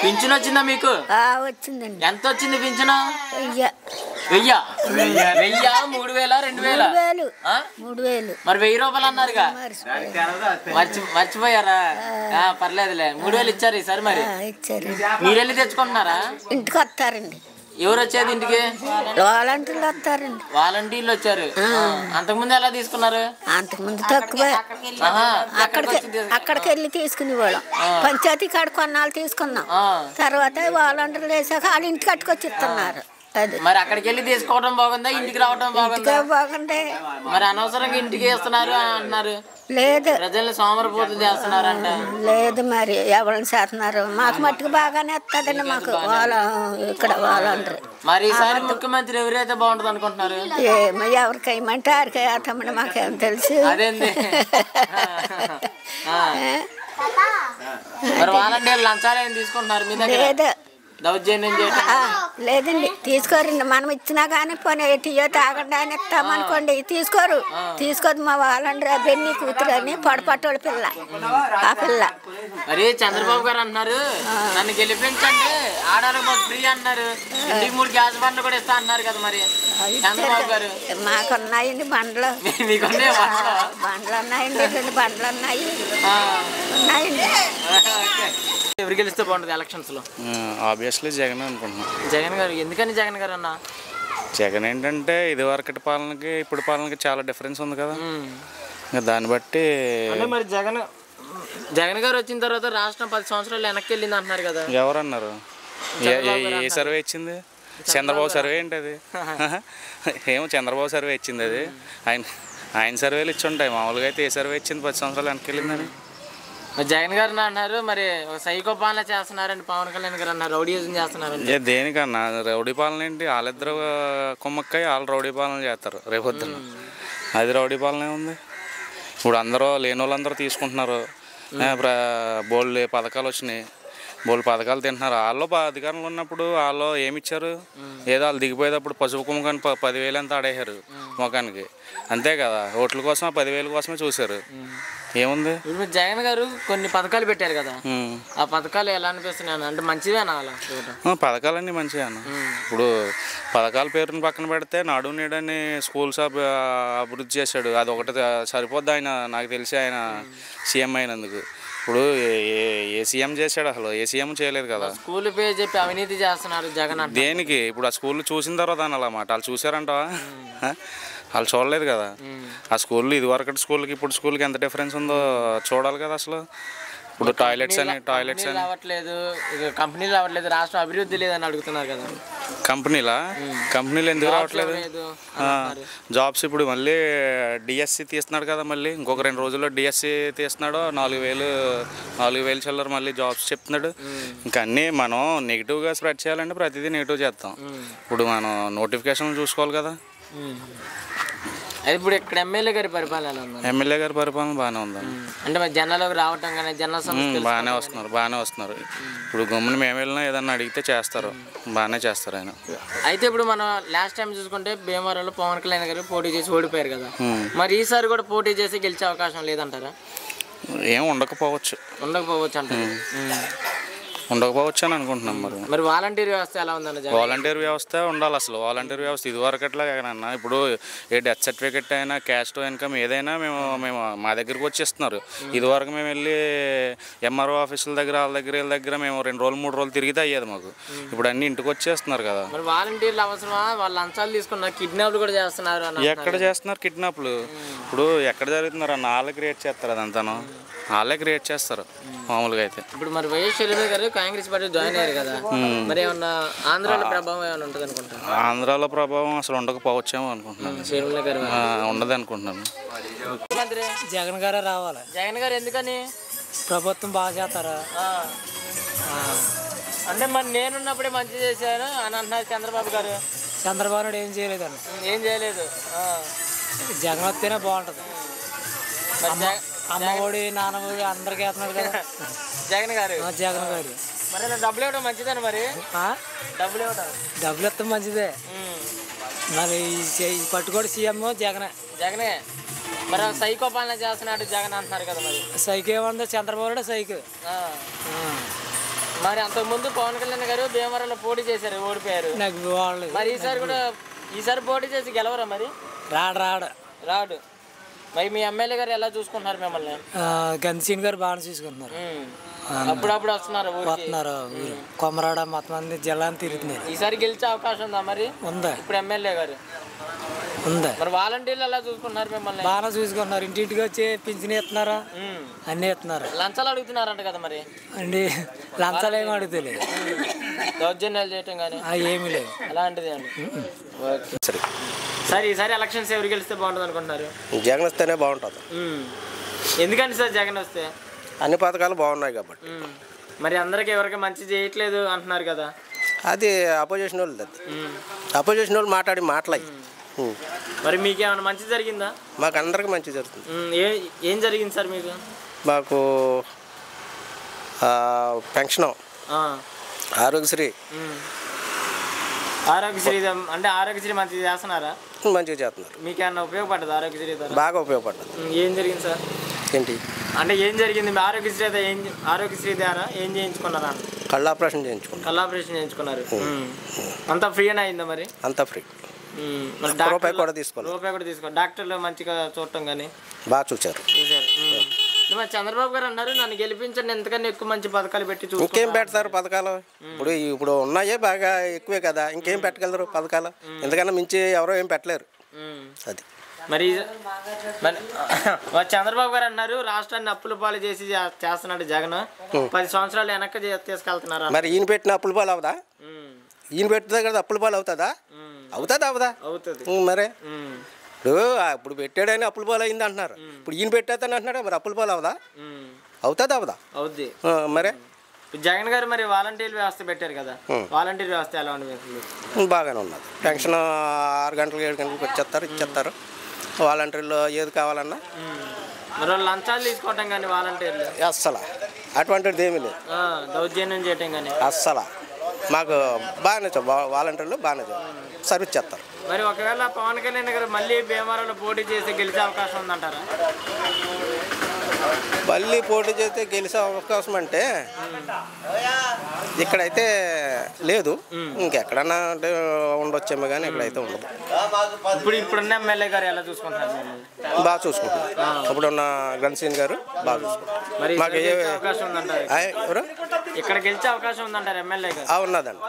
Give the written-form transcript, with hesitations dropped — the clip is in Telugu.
పింఛన్ వచ్చిందా మీకు? వచ్చిందండి. ఎంత వచ్చింది పింఛను? 1000. 1000 3000 2000? 3000. మరి 1000 రూపాయలు అన్నారుగా, మర్చిపోయారా? పర్లేదులే, 3000 ఇచ్చారు ఈసారి. మరి ఇచ్చారు. మీరు వెళ్ళి తెచ్చుకుంటున్నారా? ఇంటికి వస్తారండి. ఎవరు వచ్చేది ఇంటికి? వాలంటీర్లు వస్తారండి. వాలంటీర్లు వచ్చారు. అంతకుముందు ఎలా తీసుకున్నారు? అంతకుముందు తక్కువ. అక్కడికి వెళ్ళి తీసుకునేవాళ్ళం. పంచాయతీ కాడ కొన్నాళ్ళు తీసుకున్నాం. తర్వాత వాలంటీర్లు వేసాక వాళ్ళ ఇంటికి కట్టుకొచ్చి ఇస్తున్నారు. మరి అక్కడికి వెళ్ళి తీసుకోవడం బాగుందా, ఇంటికి రావడం బాగుందా? బాగుంది. మరి అనవసరంగా ఇంటికి వేస్తున్నారు అంటున్నారు. లేదు, ప్రజల్ని సోమరపోతులు చేస్తున్నారంట. లేదు, మరి ఎవరిని చేస్తున్నారు? మాకు మట్టుకు బాగానే వస్తుందండి. మాకు ఇక్కడ వాలంటీర్. మరి ఈసారి ముఖ్యమంత్రి ఎవరైతే బాగుంటుంది అనుకుంటున్నారు? ఎవరికి వేయమంటే ఆరికి వేస్తామని మాకేం తెలుసు. అదేంది మరి వాలంటీర్లు లంచాలు ఏం తీసుకుంటున్నారు మీ దగ్గర? లేదు, దౌర్జన్యం చేయటం లేదండి. తీసుకోరండి. మనం ఇచ్చినా కానీ పోనీ టీయో తాగండి అని ఇస్తామనుకోండి, తీసుకోరు. తీసుకోదు. మా వాళ్ళండ్రు బెన్ని కూతురు అని పొడపట్టోళ్ళ పిల్ల. ఆ పిల్ల మరి చంద్రబాబు గారు అన్నారు నన్ను గెలిపించండి, ఆడవాళ్ళకి ఫ్రీ అన్నారు, ఇంటికి 3 గ్యాస్ బండ్లు కూడా ఇస్తా అన్నారు కదా. మరి చంద్రబాబు గారు మాకున్నాయండి బండ్లు. మీకున్నాయి బండ్లు ఉన్నాయండి, 2 బండ్లు ఉన్నాయండి. ఎవరు గెలిస్తే బాగుంటుంది ఎలక్షన్స్ లో? ఆబ్వియస్లీ జగన్ అనుకుంటున్నాను. జగన్ గారు. ఎందుకని జగన్ గారు అన్న? జగన్ ఏంటంటే ఇదివరకటి పాలనకి ఇప్పుడు పాలనకి చాలా డిఫరెన్స్ ఉంది కదా, దాన్ని బట్టి. మరి జగన్ గారు వచ్చిన తర్వాత రాష్ట్రం 10 సంవత్సరాలు వెనక్కి వెళ్ళింది అంటున్నారు కదా. ఎవరన్నారు? ఏ సర్వే ఇచ్చింది? చంద్రబాబు సర్వే ఏంటి అది? ఏమో చంద్రబాబు సర్వే ఇచ్చింది అది. ఆయన సర్వేలు ఇచ్చి ఉంటాయి. మామూలుగా అయితే ఏ సర్వే ఇచ్చింది 10 సంవత్సరాలు వెనక్కి వెళ్ళిందని? జగన్ గారు అన్నారు మరి సైకో పాలన చేస్తున్నారండి పవన్ కళ్యాణ్ గారు అన్నారు, రౌడీజం చేస్తున్నారండి. దేనికన్నా రౌడీ పాలన ఏంటి? వాళ్ళిద్దరు కుమ్మక్కై వాళ్ళు రౌడీ పాలన చేస్తారు రేపొద్దున. అది రౌడీ పాలన ఉంది. ఇప్పుడు అందరూ లేని వాళ్ళందరూ తీసుకుంటున్నారు. బోల్డ్ పథకాలు వచ్చినాయి, బోల్డ్ పథకాలు తింటున్నారు. వాళ్ళు అధికారంలో ఉన్నప్పుడు వాళ్ళు ఏమిచ్చారు? ఏదో వాళ్ళు దిగిపోయేటప్పుడు పసుపు కుమ్మకాన్ని 10,000 అంతా ఆడేశారు ముఖానికి, అంతే కదా. ఓట్ల కోసం 10,000 కోసమే చూశారు. ఏముంది? ఇప్పుడు జగన్ గారు కొన్ని పథకాలు పెట్టారు కదా, ఆ పథకాలు ఎలా అనిపిస్తున్నాయి? అంటే మంచివేనా? అలా పథకాలన్నీ మంచిగా. ఇప్పుడు పథకాల పేరుని పక్కన పెడితే నాడు నేడని స్కూల్స్ అభివృద్ధి చేశాడు. అది ఒకటి సరిపోద్ది ఆయన, నాకు తెలిసి ఆయన సీఎం అయినందుకు. ఇప్పుడు ఏ సీఎం చేశాడు? అసలు ఏ సీఎం చేయలేదు కదా. స్కూల్ పేరు చెప్పి అవినీతి చేస్తున్నారు జగన్. దేనికి? ఇప్పుడు ఆ స్కూల్ చూసిన తర్వాత అని అలా మాట వాళ్ళు చూసారంటావా? వాళ్ళు చూడలేదు కదా. ఆ స్కూల్లో ఇదివరకటి స్కూల్కి ఇప్పుడు స్కూల్కి ఎంత డిఫరెన్స్ ఉందో చూడాలి కదా. అసలు ఇప్పుడు టాయిలెట్స్ అని రావట్లేదు, కంపెనీలు రావట్లేదు, రాష్ట్రం అభివృద్ధి లేదని అడుగుతున్నారు కదా. కంపెనీలు ఎందుకు రావట్లేదు? జాబ్స్ ఇప్పుడు మళ్ళీ డిఎస్సి తీస్తున్నాడు కదా. మళ్ళీ ఇంకొక 2 రోజుల్లో డిఎస్సి తీస్తున్నాడు. 4,000 చిల్లర మళ్ళీ జాబ్స్ చెప్తున్నాడు. ఇంకా అన్నీ మనం నెగిటివ్గా స్ప్రెడ్ చేయాలంటే ప్రతిదీ నెగిటివ్ చేస్తాం. ఇప్పుడు మనం నోటిఫికేషన్ చూసుకోవాలి కదా. ఇప్పుడు ఇక్కడ ఎమ్మెల్యే గారి పరిపాలన బాగానే ఉంది. అంటే మరి జనాలకు రావటం కానీ జన సమస్యలు బాగానే వస్తున్నారు. ఇప్పుడు గమ్మున మేము వెళ్ళినా ఏదన్నా అడిగితే చేస్తారు, బాగానే చేస్తారు ఆయన. అయితే ఇప్పుడు మనం లాస్ట్ టైం చూసుకుంటే భీమవరంలో పవన్ కళ్యాణ్ గారు పోటీ చేసి ఓడిపోయారు కదా. మరి ఈసారి కూడా పోటీ చేసి గెలిచే అవకాశం లేదంటారా? ఏం ఉండకపోవచ్చు అని అనుకుంటున్నాం. మరి వాలంటీర్ వ్యవస్థ ఎలా ఉందన్న? వాలంటీర్ వ్యవస్థ ఉండాలి. అసలు వాలంటీర్ వ్యవస్థ ఇదివరకట్లా కాదన్నా. ఇప్పుడు ఏ డెత్ సర్టిఫికెట్ అయినా, క్యాస్ట్ ఇన్కమ్ ఏదైనా మేము మా దగ్గరకు వచ్చేస్తున్నారు. ఇదివరకు మేము వెళ్ళి ఎంఆర్ఓ ఆఫీసుల దగ్గర వీళ్ళ దగ్గర మేము 2 రోజులు 3 రోజులు తిరిగితే అయ్యేది మాకు. ఇప్పుడు అన్ని ఇంటికి వచ్చేస్తున్నారు కదా. మరి వాలంటీర్లు అవసరమా? వాళ్ళు లంచాలు తీసుకున్నారు, కిడ్నాప్లు కూడా చేస్తున్నారు. ఎక్కడ చేస్తున్నారు కిడ్నాప్లు? ఇప్పుడు ఎక్కడ జరుగుతున్నారు అన్న? వాళ్ళే క్రియేట్ చేస్తారు, అదంతాను వాళ్ళే క్రియేట్ చేస్తారు మామూలుగా అయితే. ఇప్పుడు మరి వైఎస్ షర్మిల గారు కాంగ్రెస్ పార్టీ జాయిన్ అయ్యారు కదా, మరి ఏమన్నా ఆంధ్రాలో ప్రభావం ఏమైనా ఉంటుంది అనుకుంటారు? ఆంధ్రాలో ప్రభావం అసలు ఉండకపోవచ్చేమో అనుకుంటున్నాను. షర్మిల గారు ఉండదు అనుకుంటున్నాను. జగన్ గారే రావాలి. జగన్ గారు ఎందుకని? ప్రభుత్వం బాగా చేస్తారా అంటే మరి నేనున్నప్పుడే మంచి చేశాను అని అంటున్నారు చంద్రబాబు గారు. చంద్రబాబు నాయుడు ఏం చేయలేదండి. ఏం చేయలేదు. జగన్ వస్తేనే బాగుంటుంది. అమ్మఒడి నాన్నఒడి అందరికి వేస్తున్నాడు కదా జగన్ గారు. మరి డబ్బులు ఇవ్వడం మంచిదని? మరి డబ్బులు ఇస్తే మంచిదే. మరి పట్టుకోడు సీఎం జగనే. మరి సైకో పాలన చేస్తున్నాడు జగన్ అంటున్నారు కదా. మరి సైకో ఏమన్నా? చంద్రబాబు నాయుడు సైకో. మరి అంతకుముందు పవన్ కళ్యాణ్ గారు భీమవరంలో పోటీ చేశారు, ఓడిపోయారు. నాకు బాగలేదు. మరి ఈసారి పోటీ చేసి గెలవరా మరి? రాడు. మరి మీ ఎమ్మెల్యే గారు ఎలా చూసుకుంటున్నారు మిమ్మల్ని? గన్సీన్ గారు బాగా చూసుకుంటున్నారు. అప్పుడప్పుడు వస్తున్నారు కొమరాడ మొత్తం మంది జిల్లాని తిరుగుతున్నారు. ఈసారి గెలిచే అవకాశం ఉందా మరి? ఉందా. ఇప్పుడు ఎమ్మెల్యే గారు ఉందా. మరి వాలంటీర్లు ఎలా చూసుకుంటున్నారు మిమ్మల్ని? బాగా చూసుకుంటున్నారు. ఇంటింటికి వచ్చి పింఛన్ ఇస్తున్నారా, అన్నీ ఇస్తున్నారు. లంచాలు అడుగుతున్నారంట కదా మరి? అండి లంచాలు ఏమి అడుగుతలేదు. దౌర్జన్యాలు చేయటం కానీ ఏమీ లేదు అలాంటిది అండి. సరే ఈసారి ఎలక్షన్స్ ఎవరు గెలిస్తే బాగుంటుంది అనుకుంటున్నారు? జగన్ వస్తేనే బాగుంటుంది. ఎందుకండి సార్ జగన్ వస్తే? అన్ని పథకాలు బాగున్నాయి కాబట్టి. మరి అందరికి ఎవరికి మంచి చేయట్లేదు అంటున్నారు కదా? అది అపోజిషన్ వాళ్ళు. అపోజిషన్ వాళ్ళు మాట్లాడి మరి మీకేమైనా మంచి జరిగిందా? మాకు అందరికి మంచి జరుగుతుంది. ఏం జరిగింది సార్ మీకు? మాకు పెన్షన్, ఆరోగ్యశ్రీ అంటే ఆరోగ్యశ్రీ మంచిగా చేస్తున్నారా? మంచిగా చేస్తున్నారు. మీకు ఏమన్నా ఉపయోగపడ్డది ఆరోగ్యశ్రీ? బాగా ఉపయోగపడ్డది. ఏం జరిగింది సార్? ఏంటి అంటే ఏం జరిగింది? మీ ఆరోగ్యశ్రీ ద్వారా ఏం చేయించుకున్నారా? కళ్ళు ఆపరేషన్ చేయించుకున్నారు. అంతా ఫ్రీ అని అయిందా మరి? అంతా ఫ్రీ. రూపాయి కూడా తీసుకోవాలి. డాక్టర్లు మంచిగా చూడటం కానీ బాగా చూశారు. మరి చంద్రబాబు గారు అన్నారు నన్ను గెలిపించండి, ఎంతకన్నా ఎక్కువ మంచి పథకాలు పెట్టి ఇంకేం పెడతారు పథకాలు? ఇప్పుడు ఉన్నాయే బాగా ఎక్కువే కదా, ఇంకేం పెట్టగలరు పథకాలు? ఎందుకన్నా మించి ఎవరో ఏం పెట్టలేరు. అది మరి చంద్రబాబు గారు అన్నారు రాష్ట్రాన్ని అప్పుల పాలు చేసి చేస్తున్నాడు జగన్, 10 సంవత్సరాలు వెనక్కి తీసుకెళ్తున్నారు. మరి ఈయన పెట్టిన అప్పుల పాలు అవదా? ఈయన పెట్టితే కదా అప్పుల పాలు అవుతుందా? అవదా? అవుతుంది. మరే ఇప్పుడు పెట్టాడని అప్పుల పాలు అయింది అంటున్నారు. ఇప్పుడు ఈయన పెట్టేస్తాను అంటున్నాడు, మరి అప్పుల పాలు అవదా? అవదా? అవుద్ది. మరే జగన్ గారు మరి వాలంటీర్ వ్యవస్థ పెట్టారు కదా, వాలంటీర్ వ్యవస్థ ఎలా ఉంది? బాగానే ఉన్నది. పెన్షన్ 6 గంటలకు 7 గంటలకు ఇచ్చేస్తారు. వాలంటీర్లు ఏది కావాలన్నా మరి లంచాలు తీసుకోవటం కానీ వాలంటీర్లు అస్సలు అటువంటిది ఏమీ లేదు. దౌర్జన్యం చేయటం కానీ అస్సలు మాకు బాగానే వాలంటీర్లు బాగానే సర్వీస్ చేస్తారు. మరి ఒకవేళ పవన్ కళ్యాణ్ గారు మళ్ళీ భీమవరంలో పోటీ చేసి గెలిచే అవకాశం ఉందంటారా? మళ్ళీ పోటీ చేస్తే గెలిచే అవకాశం అంటే ఇక్కడైతే లేదు. ఇంకెక్కడన్నా అంటే ఉండొచ్చేమో కానీ ఇక్కడైతే ఉండదు. ఇప్పుడున్న ఎమ్మెల్యే గారు ఎలా చూసుకుంటారు? బాగా చూసుకుంటారు. ఇప్పుడున్న గన్సీన్ గారు బాగా చూసుకుంటారు. మాకు ఏ అవకాశం ఉందంటారు? ఎవరు ఇక్కడ గెలిచే అవకాశం ఉందంటారు ఎమ్మెల్యే గారు? ఉన్నదండి.